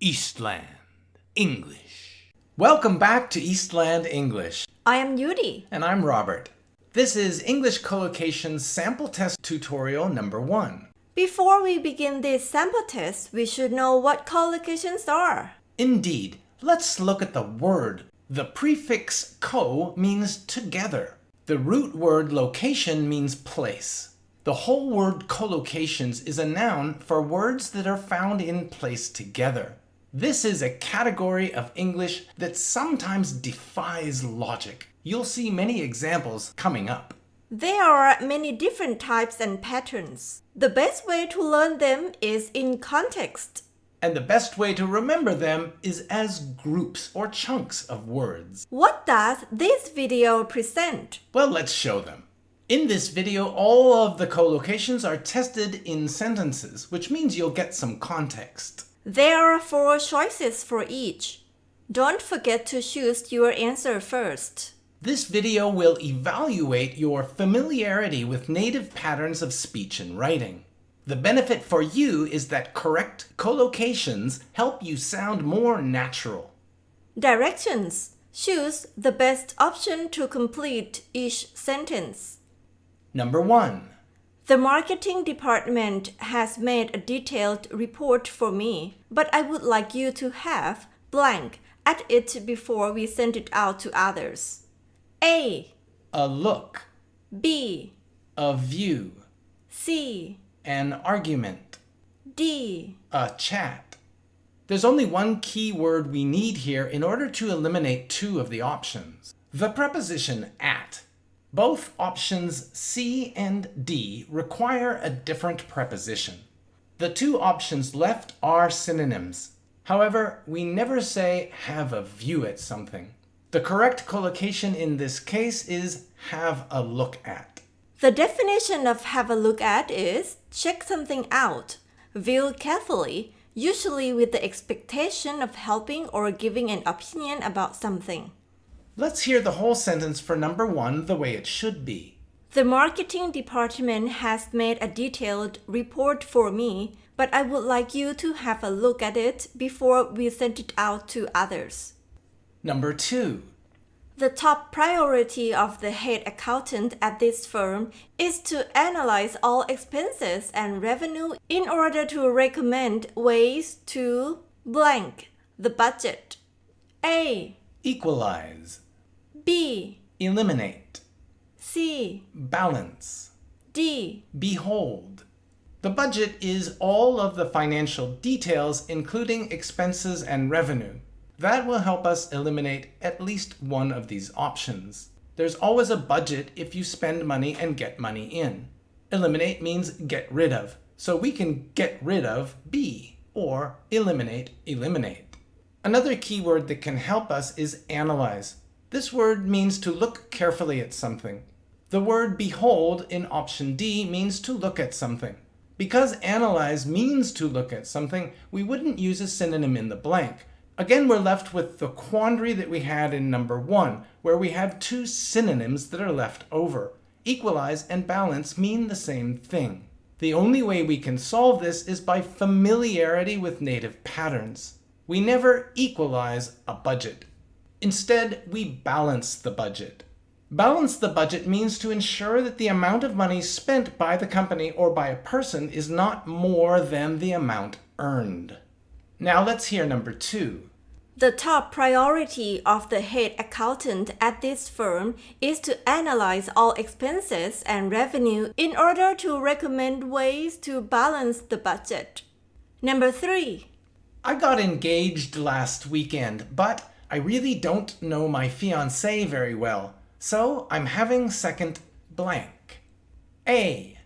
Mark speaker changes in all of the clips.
Speaker 1: Eastland English. Welcome back to Eastland English.
Speaker 2: I am Yudee.
Speaker 1: And I'm Robert. This is English Collocations sample test tutorial number 1.
Speaker 2: Before we begin this sample test, we should know what collocations are.
Speaker 1: Indeed. Let's look at the word. The prefix co means together. The root word location means place. The whole word collocations is a noun for words that are found in place together. This is a category of English that sometimes defies logic. You'll see many examples coming up.
Speaker 2: There are many different types and patterns. The best way to learn them is in context.
Speaker 1: And the best way to remember them is as groups or chunks of words.
Speaker 2: What does this video present?
Speaker 1: Well, let's show them. In this video, all of the collocations are tested in sentences, which means you'll get some context.
Speaker 2: There are 4 choices for each. Don't forget to choose your answer first.
Speaker 1: This video will evaluate your familiarity with native patterns of speech and writing. The benefit for you is that correct collocations help you sound more natural.
Speaker 2: Directions. Choose the best option to complete each sentence.
Speaker 1: Number 1.
Speaker 2: The marketing department has made a detailed report for me, but I would like you to have blank at it before we send it out to others. A.
Speaker 1: A look.
Speaker 2: B.
Speaker 1: A view.
Speaker 2: C.
Speaker 1: An argument.
Speaker 2: D.
Speaker 1: A chat. There's only one key word we need here in order to eliminate 2 of the options. The preposition at. Both options C and D require a different preposition. The 2 options left are synonyms. However, we never say have a view at something. The correct collocation in this case is have a look at.
Speaker 2: The definition of have a look at is check something out, view carefully, usually with the expectation of helping or giving an opinion about something.
Speaker 1: Let's hear the whole sentence for number 1 the way it should be.
Speaker 2: The marketing department has made a detailed report for me, but I would like you to have a look at it before we send it out to others.
Speaker 1: Number 2.
Speaker 2: The top priority of the head accountant at this firm is to analyze all expenses and revenue in order to recommend ways to blank the budget. A.
Speaker 1: Equalize.
Speaker 2: B.
Speaker 1: Eliminate.
Speaker 2: C.
Speaker 1: Balance.
Speaker 2: D.
Speaker 1: Behold. The budget is all of the financial details, including expenses and revenue. That will help us eliminate at least one of these options. There's always a budget if you spend money and get money in. Eliminate means get rid of, so we can get rid of B, or eliminate. Another key word that can help us is analyze. This word means to look carefully at something. The word behold in option D means to look at something. Because analyze means to look at something, we wouldn't use a synonym in the blank. Again, we're left with the quandary that we had in number 1, where we have 2 synonyms that are left over. Equalize and balance mean the same thing. The only way we can solve this is by familiarity with native patterns. We never equalize a budget. Instead, we balance the budget. Balance the budget means to ensure that the amount of money spent by the company or by a person is not more than the amount earned. Now let's hear number 2.
Speaker 2: The top priority of the head accountant at this firm is to analyze all expenses and revenue in order to recommend ways to balance the budget. Number 3.
Speaker 1: I got engaged last weekend, but I really don't know my fiancée very well, so I'm having second blank. A.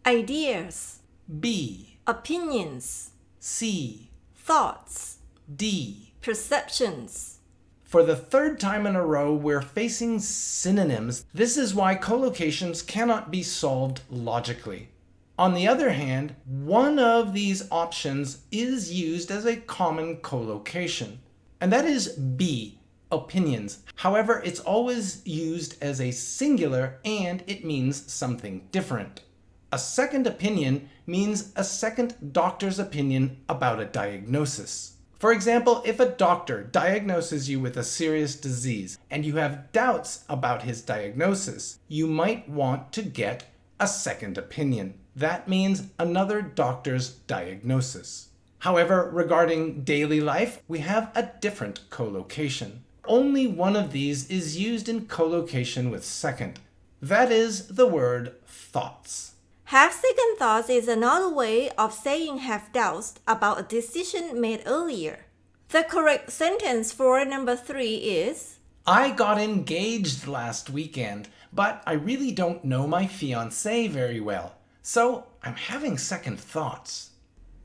Speaker 2: Ideas.
Speaker 1: B.
Speaker 2: Opinions.
Speaker 1: C.
Speaker 2: Thoughts.
Speaker 1: D.
Speaker 2: Perceptions.
Speaker 1: For the 3rd time in a row, we're facing synonyms. This is why collocations cannot be solved logically. On the other hand, one of these options is used as a common collocation, and that is B, opinions. However, it's always used as a singular and it means something different. A second opinion means a second doctor's opinion about a diagnosis. For example, if a doctor diagnoses you with a serious disease and you have doubts about his diagnosis, you might want to get a second opinion. That means another doctor's diagnosis. However, regarding daily life, we have a different collocation. Only one of these is used in collocation with second. That is the word thoughts.
Speaker 2: Have second thoughts is another way of saying have doubts about a decision made earlier. The correct sentence for number 3 is,
Speaker 1: I got engaged last weekend, but I really don't know my fiancée very well, so I'm having second thoughts.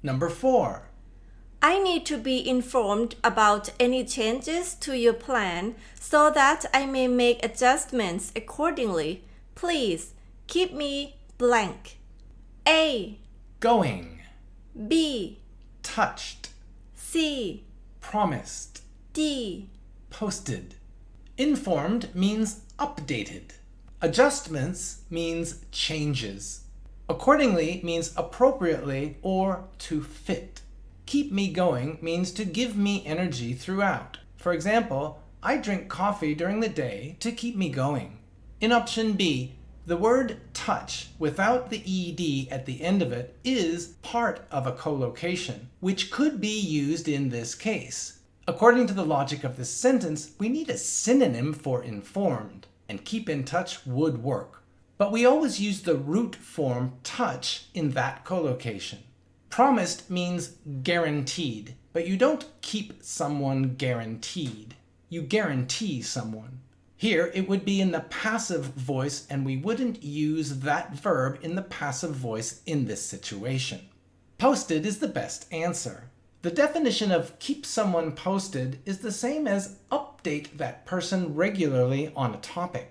Speaker 1: Number 4.
Speaker 2: I need to be informed about any changes to your plan so that I may make adjustments accordingly. Please keep me blank. A.
Speaker 1: Going.
Speaker 2: B.
Speaker 1: Touched.
Speaker 2: C.
Speaker 1: Promised.
Speaker 2: D.
Speaker 1: Posted. Informed means updated. Adjustments means changes. Accordingly means appropriately or to fit. Keep me going means to give me energy throughout. For example, I drink coffee during the day to keep me going. In option B, the word touch without the ed at the end of it is part of a collocation, which could be used in this case. According to the logic of this sentence, we need a synonym for informed, and keep in touch would work. But we always use the root form touch in that collocation. Promised means guaranteed, but you don't keep someone guaranteed. You guarantee someone. Here, it would be in the passive voice, and we wouldn't use that verb in the passive voice in this situation. Posted is the best answer. The definition of keep someone posted is the same as update that person regularly on a topic.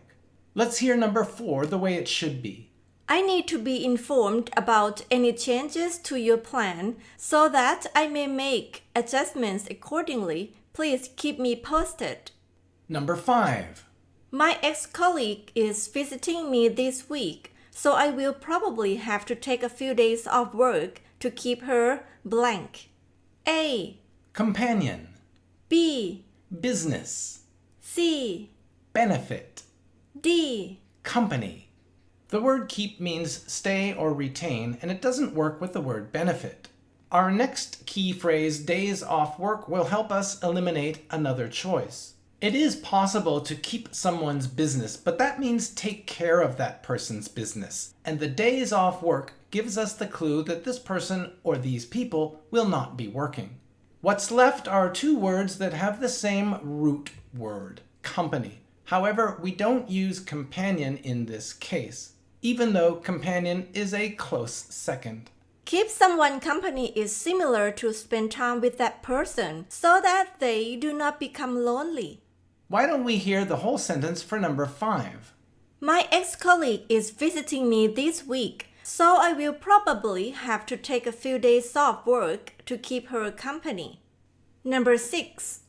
Speaker 1: Let's hear number 4 the way it should be.
Speaker 2: I need to be informed about any changes to your plan so that I may make adjustments accordingly. Please keep me posted.
Speaker 1: Number 5.
Speaker 2: My ex-colleague is visiting me this week, so I will probably have to take a few days off work to keep her blank. A.
Speaker 1: Companion.
Speaker 2: B.
Speaker 1: Business.
Speaker 2: C.
Speaker 1: Benefit.
Speaker 2: D.
Speaker 1: Company. The word keep means stay or retain, and it doesn't work with the word benefit. Our next key phrase, days off work, will help us eliminate another choice. It is possible to keep someone's business, but that means take care of that person's business. And the days off work gives us the clue that this person or these people will not be working. What's left are 2 words that have the same root word, company. However, we don't use companion in this case, even though companion is a close second.
Speaker 2: Keep someone company is similar to spend time with that person so that they do not become lonely.
Speaker 1: Why don't we hear the whole sentence for number 5?
Speaker 2: My ex-colleague is visiting me this week, so I will probably have to take a few days off work to keep her company. Number 6.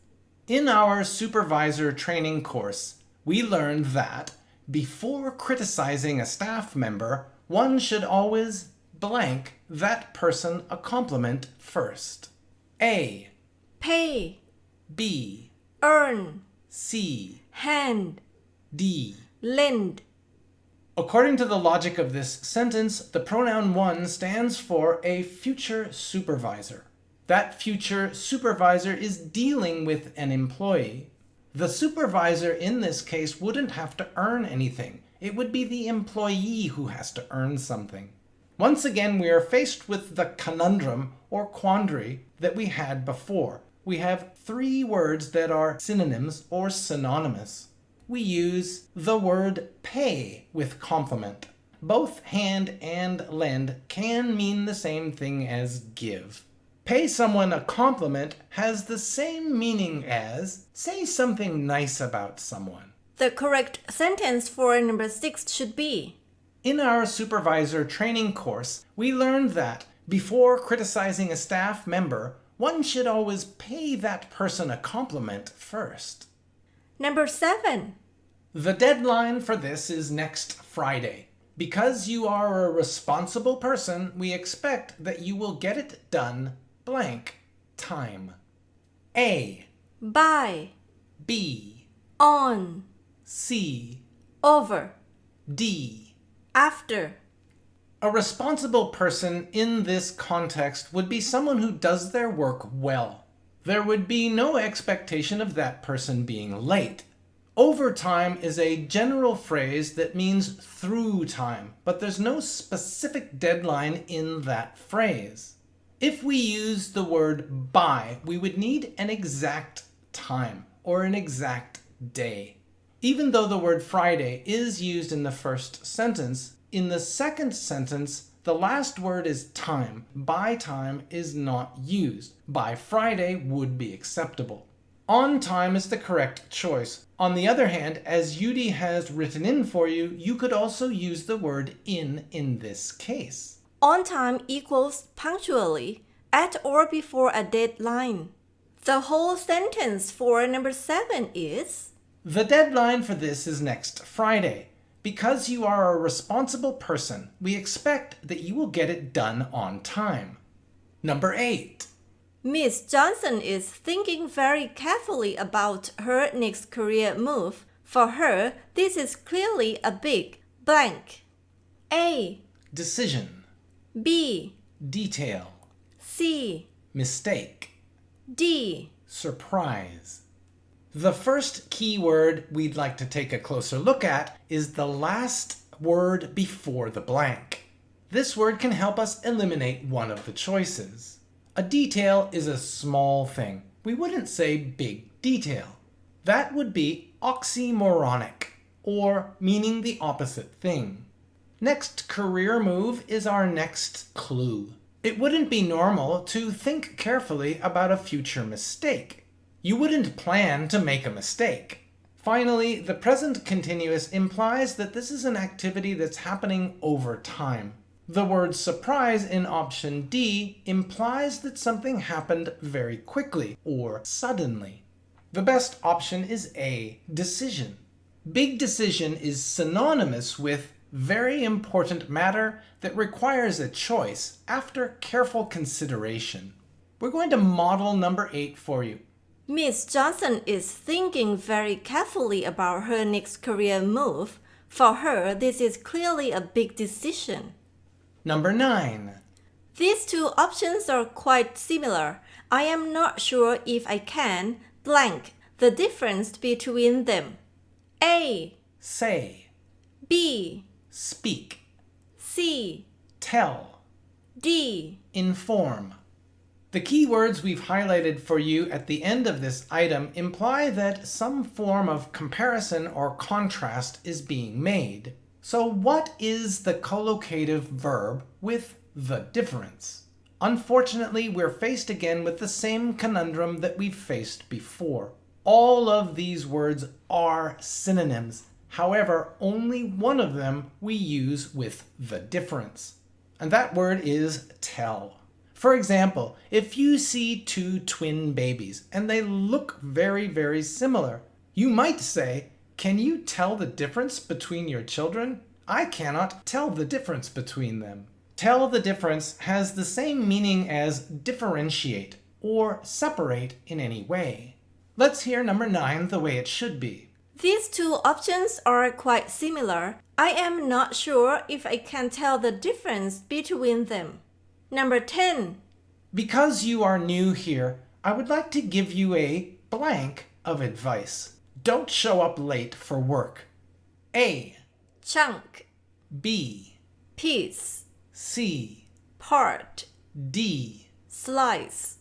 Speaker 1: In our supervisor training course, we learned that before criticizing a staff member, one should always blank that person a compliment first. A.
Speaker 2: Pay.
Speaker 1: B.
Speaker 2: Earn.
Speaker 1: C.
Speaker 2: Hand.
Speaker 1: D.
Speaker 2: Lend.
Speaker 1: According to the logic of this sentence, the pronoun one stands for a future supervisor. That future supervisor is dealing with an employee. The supervisor in this case wouldn't have to earn anything. It would be the employee who has to earn something. Once again, we are faced with the conundrum or quandary that we had before. We have 3 words that are synonyms or synonymous. We use the word pay with complement. Both hand and lend can mean the same thing as give. Pay someone a compliment has the same meaning as say something nice about someone.
Speaker 2: The correct sentence for number 6 should be,
Speaker 1: in our supervisor training course, we learned that before criticizing a staff member, one should always pay that person a compliment first.
Speaker 2: Number 7.
Speaker 1: The deadline for this is next Friday. Because you are a responsible person, we expect that you will get it done blank time. A,
Speaker 2: by,
Speaker 1: B,
Speaker 2: on,
Speaker 1: C,
Speaker 2: over,
Speaker 1: D.
Speaker 2: after.
Speaker 1: A responsible person in this context would be someone who does their work well. There would be no expectation of that person being late. Overtime is a general phrase that means through time, but there's no specific deadline in that phrase. If we use the word by, we would need an exact time or an exact day. Even though the word Friday is used in the first sentence, in the second sentence, the last word is time. By time is not used. By Friday would be acceptable. On time is the correct choice. On the other hand, as Yudee has written in for you, you could also use the word in this case.
Speaker 2: On time equals punctually, at or before a deadline. The whole sentence for number 7 is,
Speaker 1: the deadline for this is next Friday. Because you are a responsible person, we expect that you will get it done on time. Number 8.
Speaker 2: Miss Johnson is thinking very carefully about her next career move. For her, this is clearly a big blank. A,
Speaker 1: Decision,
Speaker 2: B,
Speaker 1: detail,
Speaker 2: C,
Speaker 1: mistake,
Speaker 2: D.
Speaker 1: surprise. The first key word we'd like to take a closer look at is the last word before the blank. This word can help us eliminate one of the choices. A detail is a small thing. We wouldn't say big detail. That would be oxymoronic, or meaning the opposite thing. Next career move is our next clue. It wouldn't be normal to think carefully about a future mistake. You wouldn't plan to make a mistake. Finally, the present continuous implies that this is an activity that's happening over time. The word surprise in option D implies that something happened very quickly or suddenly. The best option is A, decision. Big decision is synonymous with very important matter that requires a choice after careful consideration. We're going to model number 8 for you.
Speaker 2: Miss Johnson is thinking very carefully about her next career move. For her, this is clearly a big decision.
Speaker 1: Number 9.
Speaker 2: These two options are quite similar. I am not sure if I can blank the difference between them. A,
Speaker 1: Say,
Speaker 2: B,
Speaker 1: speak,
Speaker 2: C,
Speaker 1: tell,
Speaker 2: D.
Speaker 1: inform. The key words we've highlighted for you at the end of this item imply that some form of comparison or contrast is being made. So what is the collocative verb with the difference? Unfortunately, we're faced again with the same conundrum that we've faced before. All of these words are synonyms. However, only one of them we use with the difference. And that word is tell. For example, if you see two twin babies and they look very, very similar, you might say, "Can you tell the difference between your children? I cannot tell the difference between them." Tell the difference has the same meaning as differentiate or separate in any way. Let's hear number 9 the way it should be.
Speaker 2: These two options are quite similar. I am not sure if I can tell the difference between them. Number 10.
Speaker 1: Because you are new here, I would like to give you a blank of advice. Don't show up late for work. A,
Speaker 2: Chunk,
Speaker 1: B,
Speaker 2: piece,
Speaker 1: C,
Speaker 2: part,
Speaker 1: D.
Speaker 2: slice.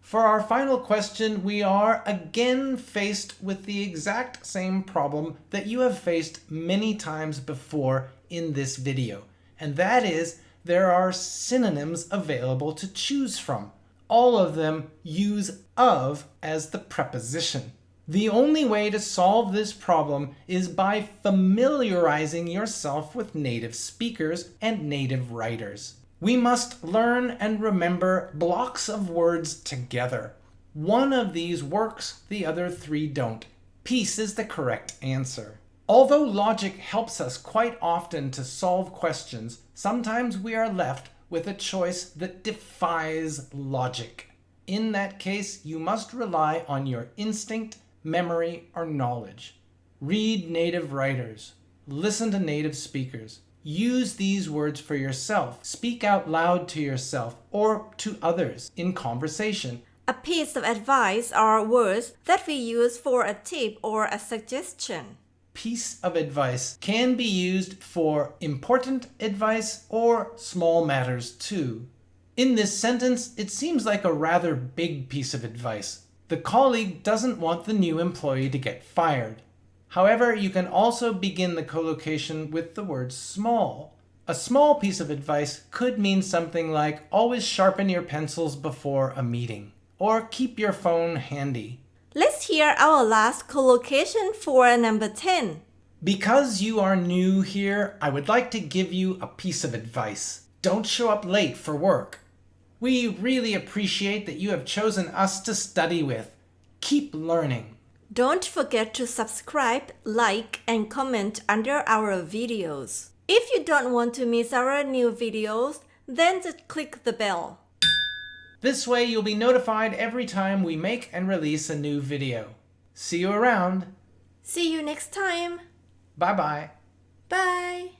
Speaker 1: For our final question, we are again faced with the exact same problem that you have faced many times before in this video, and that is there are synonyms available to choose from. All of them use of as the preposition. The only way to solve this problem is by familiarizing yourself with native speakers and native writers. We must learn and remember blocks of words together. One of these works, the other 3 don't. Piece is the correct answer. Although logic helps us quite often to solve questions, sometimes we are left with a choice that defies logic. In that case, you must rely on your instinct, memory, or knowledge. Read native writers. Listen to native speakers. Use these words for yourself. Speak out loud to yourself or to others in conversation.
Speaker 2: A piece of advice are words that we use for a tip or a suggestion.
Speaker 1: Piece of advice can be used for important advice or small matters too. In this sentence, it seems like a rather big piece of advice. The colleague doesn't want the new employee to get fired. However, you can also begin the collocation with the word small. A small piece of advice could mean something like always sharpen your pencils before a meeting, or keep your phone handy.
Speaker 2: Let's hear our last collocation for number 10.
Speaker 1: Because you are new here, I would like to give you a piece of advice. Don't show up late for work. We really appreciate that you have chosen us to study with. Keep learning.
Speaker 2: Don't forget to subscribe, like, and comment under our videos. If you don't want to miss our new videos, then just click the bell.
Speaker 1: This way you'll be notified every time we make and release a new video. See you around.
Speaker 2: See you next time.
Speaker 1: Bye-bye.
Speaker 2: Bye.